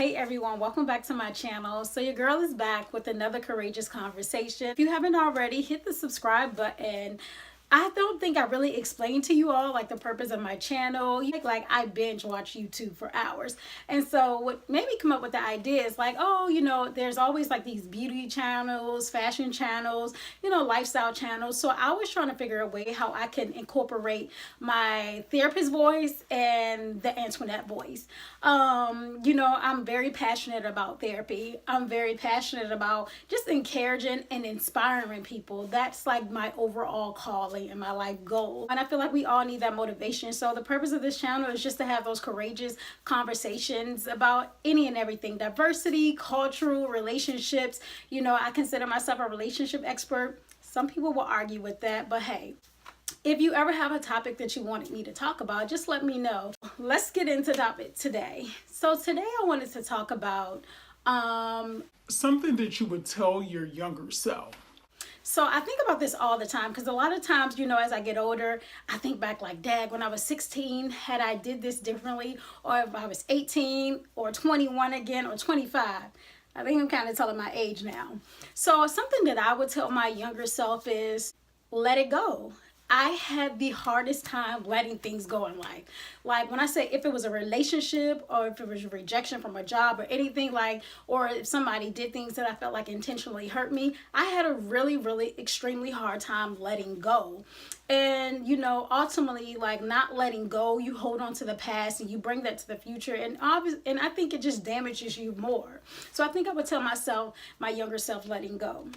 Hey everyone, welcome back to my channel. So your girl is back with another courageous conversation. If you haven't already, hit the subscribe button. I don't think I really explained to you all like the purpose of my channel. Like I binge watch YouTube for hours. And so what made me come up with the idea is like, oh, there's always like these beauty channels, fashion channels, lifestyle channels. So I was trying to figure a way how I can incorporate my therapist voice and the Antoinette voice. I'm very passionate about therapy. I'm very passionate about just encouraging and inspiring people. That's like my overall calling and my life goal. And I feel like we all need that motivation. So the purpose of this channel is just to have those courageous conversations about any and everything: diversity, cultural, relationships. I consider myself a relationship expert. Some people will argue with that, but hey, if you ever have a topic that you wanted me to talk about, just let me know. Let's get into the topic today. So today I wanted to talk about something that you would tell your younger self. So I think about this all the time because a lot of times, as I get older, I think back like, dad, when I was 16, had I did this differently, or if I was 18 or 21 again or 25. I think I'm kind of telling my age now. So something that I would tell my younger self is let it go. I had the hardest time letting things go in life. Like when I say if it was a relationship or if it was a rejection from a job or anything or if somebody did things that I felt like intentionally hurt me, I had a really, really extremely hard time letting go. And, ultimately like not letting go, you hold on to the past and you bring that to the future. And I think it just damages you more. So I think I would tell my younger self, letting go.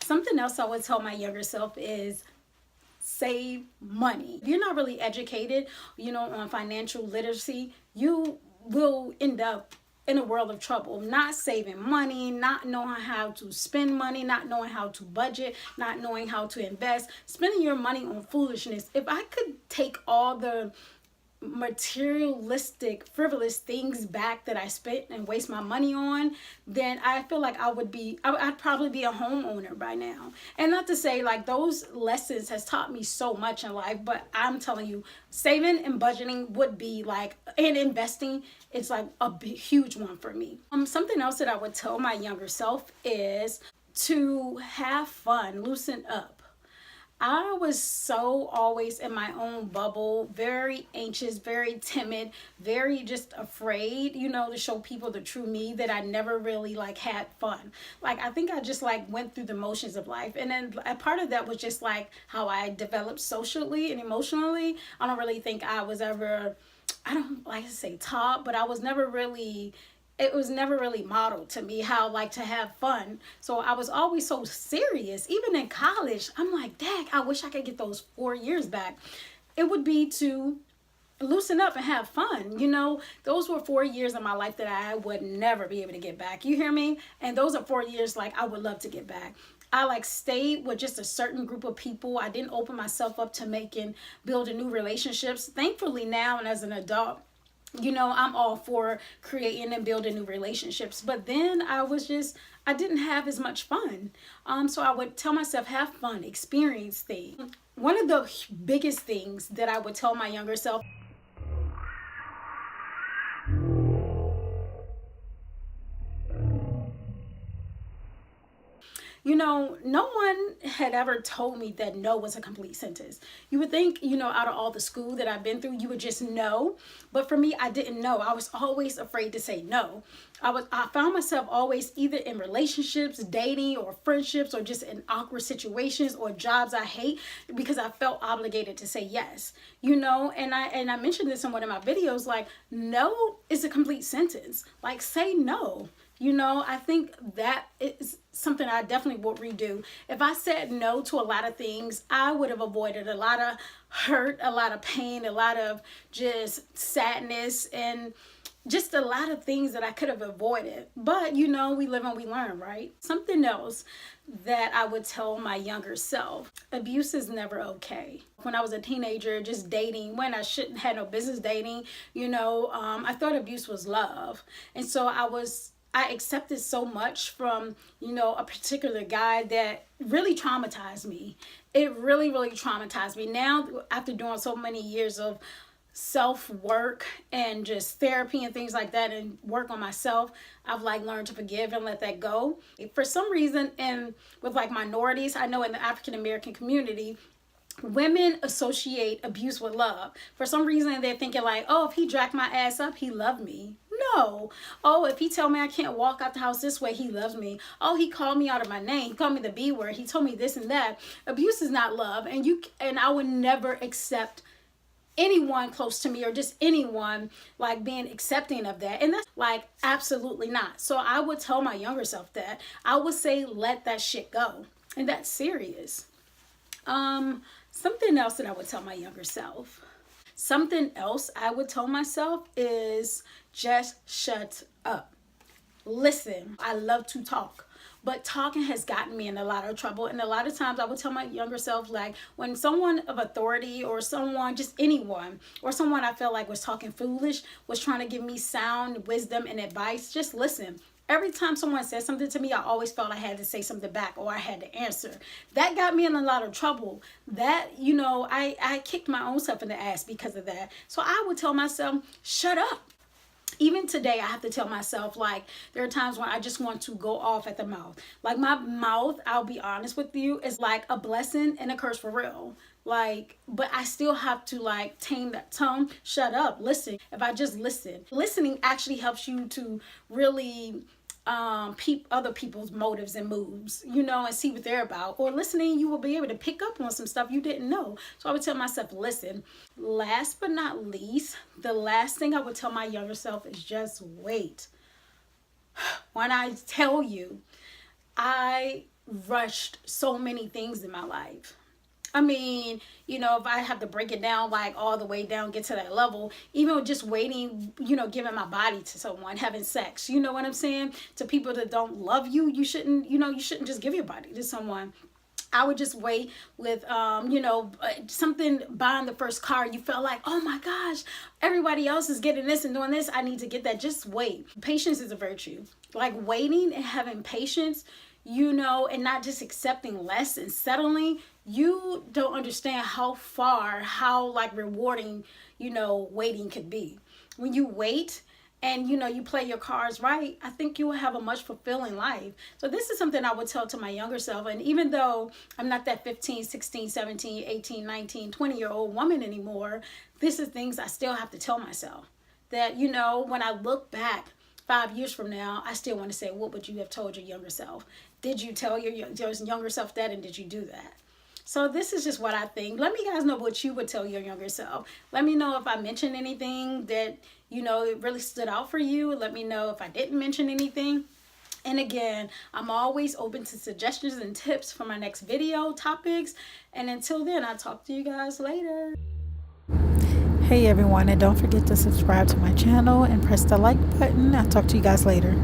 Something else I would tell my younger self is save money. If you're not really educated, on financial literacy, you will end up in a world of trouble. Not saving money, not knowing how to spend money, not knowing how to budget, not knowing how to invest, spending your money on foolishness. If I could take all the materialistic, frivolous things back that I spent and waste my money on, then I feel like I'd probably be a homeowner by now. And not to say like those lessons has taught me so much in life, but I'm telling you, saving and budgeting would be like, and investing, it's like a big, huge one for me. Something else that I would tell my younger self is to have fun, loosen up. I was so always in my own bubble, very anxious, very timid, very just afraid, to show people the true me, that I never really like had fun. Like I think I just like went through the motions of life. And then a part of that was just like how I developed socially and emotionally. I don't really think I was ever, I don't like to say taught, but I was never really, it was never really modeled to me how like to have fun. So I was always so serious. Even in college, I'm like, dang, I wish I could get those 4 years back. It would be to loosen up and have fun. Those were 4 years of my life that I would never be able to get back. You hear me? And those are 4 years like I would love to get back. I like stayed with just a certain group of people. I didn't open myself up to building new relationships. Thankfully now, and as an adult, I'm all for creating and building new relationships. But then I didn't have as much fun. So I would tell myself, have fun, experience things. One of the biggest things that I would tell my younger self, no one had ever told me that no was a complete sentence. You would think, out of all the school that I've been through, you would just know. But for me, I didn't know. I was always afraid to say no. I found myself always either in relationships, dating, or friendships, or just in awkward situations or jobs I hate because I felt obligated to say yes. And I mentioned this in one of my videos, like no is a complete sentence. Like say no. I think that is something I definitely would redo. If I said no to a lot of things, I would have avoided a lot of hurt, a lot of pain, a lot of just sadness, and just a lot of things that I could have avoided. But we live and we learn, right? Something else that I would tell my younger self: abuse is never okay. When I was a teenager, just dating when I shouldn't have no business dating, I thought abuse was love. And so I accepted so much from, a particular guy that really traumatized me. It really, really traumatized me. Now, after doing so many years of self-work and just therapy and things like that, and work on myself, I've like learned to forgive and let that go. For some reason, and with like minorities, I know in the African American community, women associate abuse with love. For some reason, they're thinking like, oh, if he jacked my ass up, he loved me. No. Oh, if he tell me I can't walk out the house this way, he loves me. Oh, he called me out of my name. He called me the B word. He told me this and that. Abuse is not love. And I would never accept anyone close to me or just anyone like being accepting of that. And that's like absolutely not. So I would tell my younger self that. I would say let that shit go. And that's serious. Something else that I would tell my younger self. Something else I would tell myself is just shut up. Listen, I love to talk, but talking has gotten me in a lot of trouble. And a lot of times I would tell my younger self, like when someone of authority or someone, just anyone, or someone I felt like was talking foolish, was trying to give me sound wisdom and advice, just listen. Every time someone said something to me, I always felt I had to say something back or I had to answer. That got me in a lot of trouble. That, I kicked my own self in the ass because of that. So I would tell myself, shut up. Even today, I have to tell myself, like, there are times when I just want to go off at the mouth. Like, my mouth, I'll be honest with you, is like a blessing and a curse for real. Like, but I still have to, like, tame that tongue. Shut up. Listen. If I just listen. Listening actually helps you to really peep other people's motives and moves, and see what they're about. Or listening, you will be able to pick up on some stuff you didn't know. So I would tell myself, listen. Last but not least, the last thing I would tell my younger self is just wait. When I tell you, I rushed so many things in my life. I mean, if I have to break it down, like all the way down, get to that level, even just waiting, giving my body to someone, having sex, you know what I'm saying? To people that don't love you, you shouldn't just give your body to someone. I would just wait with, something, buying the first car. You felt like, oh my gosh, everybody else is getting this and doing this. I need to get that. Just wait. Patience is a virtue. Like waiting and having patience, and not just accepting less and settling. You don't understand how like rewarding, waiting could be. When you wait and, you play your cards right, I think you will have a much fulfilling life. So this is something I would tell to my younger self. And even though I'm not that 15, 16, 17, 18, 19, 20-year-old woman anymore, this is things I still have to tell myself. That, when I look back 5 years from now, I still want to say, what would you have told your younger self? Did you tell your younger self that, and did you do that? So this is just what I think. Let me guys know what you would tell your younger self. Let me know if I mentioned anything that, it really stood out for you. Let me know if I didn't mention anything. And again, I'm always open to suggestions and tips for my next video topics. And until then, I'll talk to you guys later. Hey everyone, and don't forget to subscribe to my channel and press the like button. I'll talk to you guys later.